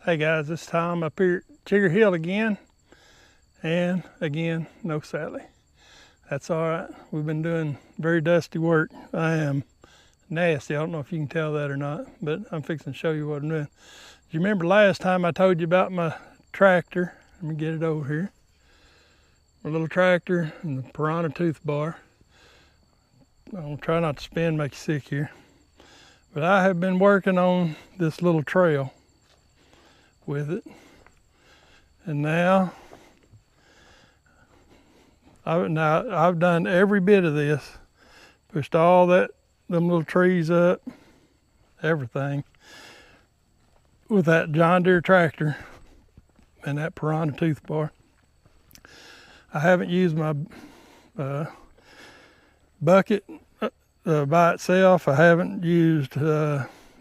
Hey guys, this time up here at Chigger Hill again, and again, no Sally. That's all right. We've been doing very dusty work. I am nasty. I don't know if you can tell that or not, but I'm fixing to show you what I'm doing. Do you remember last time I told you about my tractor? Let me get it over here. My little tractor and the Piranha tooth bar. I'll try not to spin, make you sick here. But I have been working on this little trail with it, and now I've done every bit of this, pushed all them little trees up, everything, with that John Deere tractor and that Piranha tooth bar. I haven't used my bucket by itself. I haven't used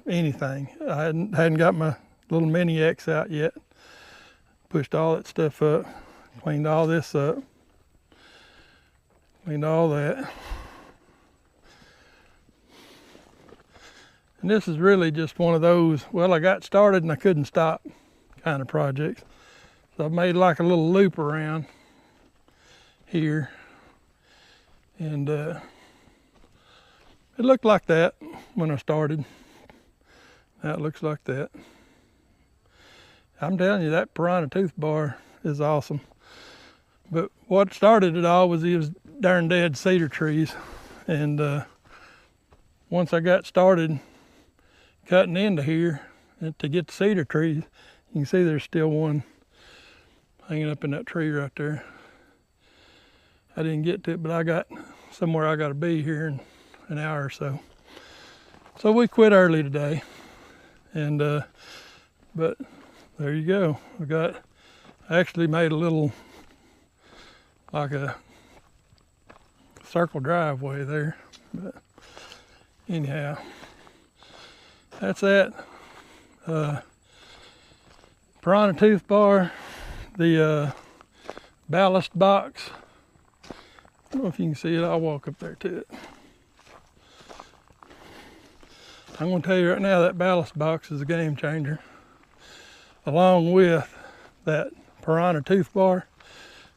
anything. I hadn't got my little mini X out yet. Pushed all that stuff up, cleaned all this up, cleaned all that. And this is really just one of those, well, I got started and I couldn't stop kind of projects. So I've made like a little loop around here, and it looked like that when I started. Now it looks like that. I'm telling you, that Piranha tooth bar is awesome. But what started it all was these darn dead cedar trees. And once I got started cutting into here to get the cedar trees, you can see there's still one hanging up in that tree right there. I didn't get to it, but I got somewhere I got to be here in an hour or so. So we quit early today, and but there you go. I actually made a little, like a circle driveway there. But anyhow, that's that. Piranha tooth bar, the ballast box. I don't know if you can see it. I'll walk up there to it. I'm going to tell you right now, that ballast box is a game changer. Along with that Piranha tooth bar,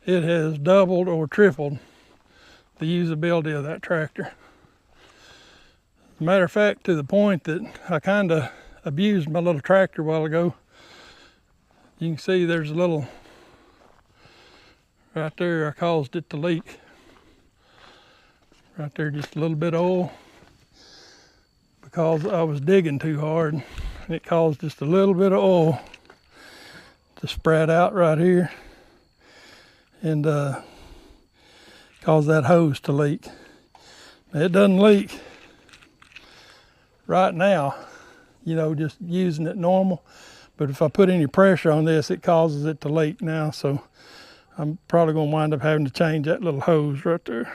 it has doubled or tripled the usability of that tractor. As a matter of fact, to the point that I kind of abused my little tractor a while ago. You can see there's a little, right there, I caused it to leak. Right there, just a little bit of oil, because I was digging too hard, and it caused just a little bit of oil to spread out right here, and cause that hose to leak. Now, it doesn't leak right now, you know, just using it normal, but if I put any pressure on this, it causes it to leak now. So I'm probably going to wind up having to change that little hose right there.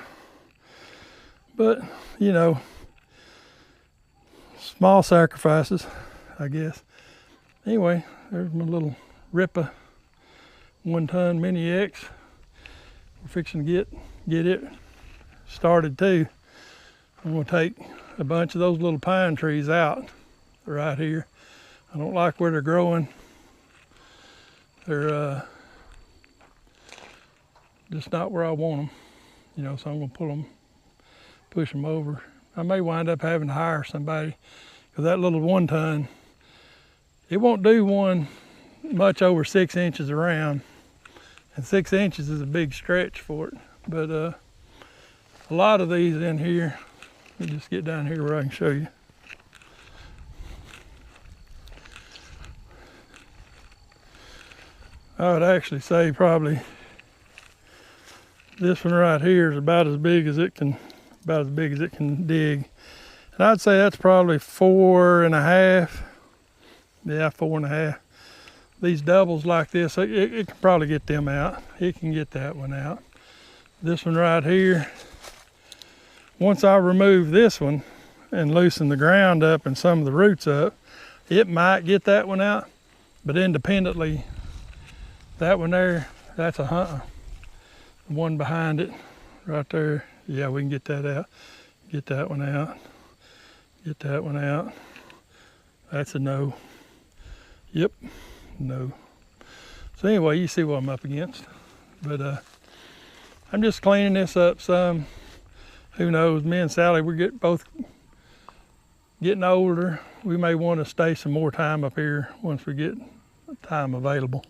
But you know, small sacrifices, I guess. Anyway, there's my little Ripa 1-ton Mini X. We're fixing to get it started too. I'm going to take a bunch of those little pine trees out right here. I don't like where they're growing. They're just not where I want them, you know. So I'm going to push them over. I may wind up having to hire somebody, because that little 1-ton, it won't do one much over 6 inches around, and 6 inches is a big stretch for it. But a lot of these in here, let me just get down here where I can show you. I would actually say probably this one right here is about as big as it can dig. And I'd say that's probably 4.5. Yeah, 4.5. These doubles like this, it can probably get them out. It can get that one out. This one right here, once I remove this one and loosen the ground up and some of the roots up, it might get that one out. But independently, that one there, that's a the one behind it right there, yeah, we can get that out. Get that one out. Get that one out. That's a no. Yep, No. So anyway, you see what I'm up against. But I'm just cleaning this up some. Who knows? Me and Sally, we're both getting older. We may want to stay some more time up here once we get time available.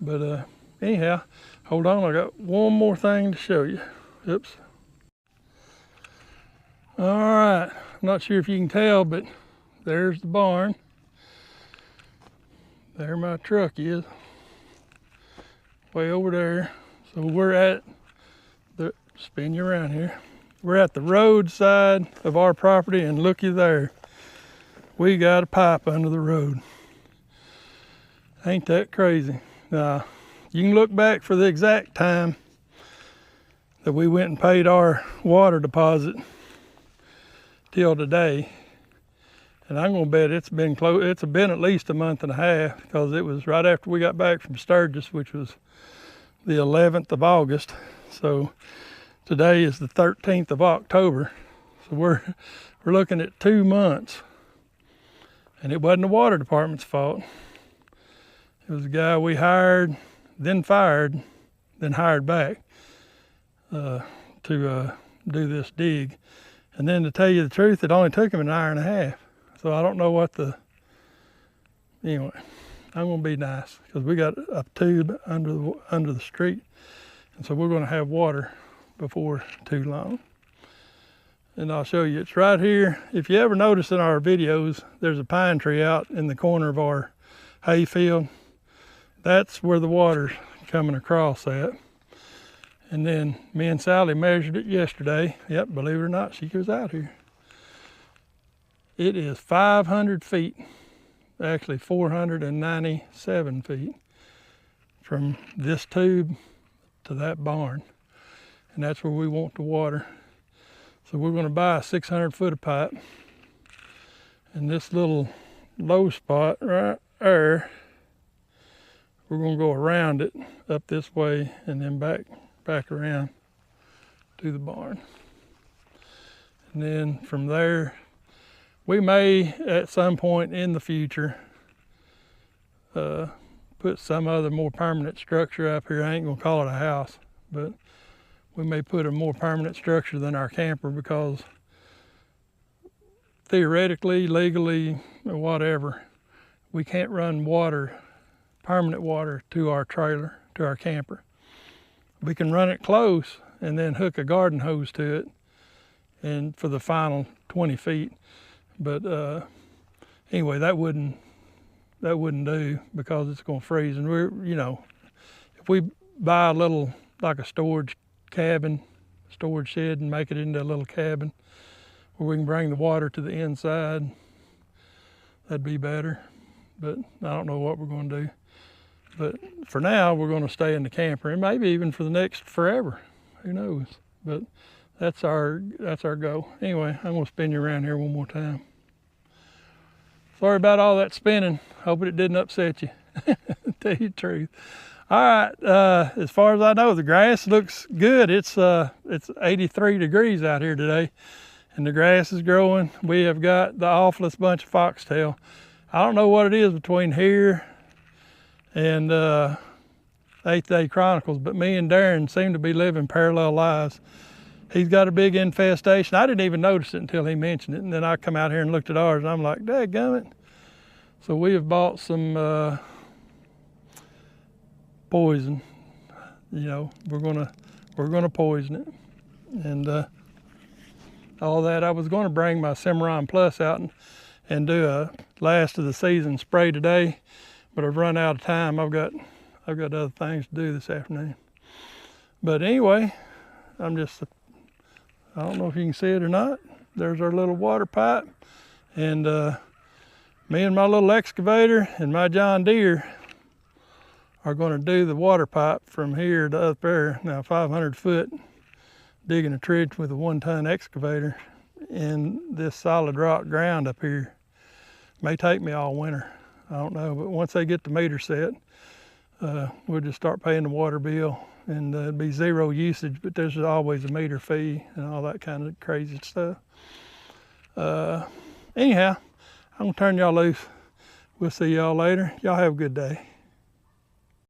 But anyhow, hold on. I got one more thing to show you. Oops. All right. I'm not sure if you can tell, but there's the barn. There my truck is. Way over there. So we're at the, spin you around here. We're at the roadside of our property, and looky there. We got a pipe under the road. Ain't that crazy? Now, you can look back for the exact time that we went and paid our water deposit till today. And I'm gonna bet it's been close, it's been at least a month and a half, because it was right after we got back from Sturgis, which was the 11th of August. So today is the 13th of October. So we're looking at 2 months. And it wasn't the water department's fault. It was a guy we hired, then fired, then hired back to do this dig. And then to tell you the truth, it only took him an hour and a half. So I don't know what anyway, I'm gonna be nice, because we got a tube under the street. And so we're gonna have water before too long. And I'll show you, it's right here. If you ever notice in our videos, there's a pine tree out in the corner of our hay field. That's where the water's coming across at. And then me and Sally measured it yesterday. Yep, believe it or not, she was out here. It is 500 feet, actually 497 feet from this tube to that barn. And that's where we want the water. So we're gonna buy a 600-foot of pipe. And this little low spot right there, we're gonna go around it up this way and then back around to the barn. And then from there, we may at some point in the future put some other more permanent structure up here. I ain't gonna call it a house, but we may put a more permanent structure than our camper, because theoretically, legally, or whatever, we can't run water, permanent water, to our trailer, to our camper. We can run it close and then hook a garden hose to it, and for the final 20 feet. But anyway, that wouldn't do, because it's going to freeze. And we're, if we buy a little, like a storage shed, and make it into a little cabin where we can bring the water to the inside, that'd be better. But I don't know what we're going to do. But for now, we're going to stay in the camper, and maybe even for the next forever. Who knows? But that's our goal. Anyway, I'm going to spin you around here one more time. Sorry about all that spinning. Hoping it didn't upset you. Tell you the truth. All right. As far as I know, the grass looks good. It's 83 degrees out here today, and the grass is growing. We have got the awfulest bunch of foxtail. I don't know what it is between here and 8th Day Chronicles, but me and Darren seem to be living parallel lives. He's got a big infestation. I didn't even notice it until he mentioned it, and then I come out here and looked at ours, and I'm like, dadgummit. So we have bought some poison. We're gonna poison it, and all that. I was going to bring my Cimarron Plus out and do a last of the season spray today, but I've run out of time. I've got other things to do this afternoon. But anyway, I don't know if you can see it or not. There's our little water pipe, and me and my little excavator and my John Deere are going to do the water pipe from here to up there. Now 500 foot, digging a trench with a 1-ton excavator in this solid rock ground up here. May take me all winter, I don't know, but once they get the meter set, we'll just start paying the water bill, and it'd be zero usage, but there's always a meter fee and all that kind of crazy stuff. Anyhow, I'm gonna turn y'all loose. We'll see y'all later. Y'all have a good day.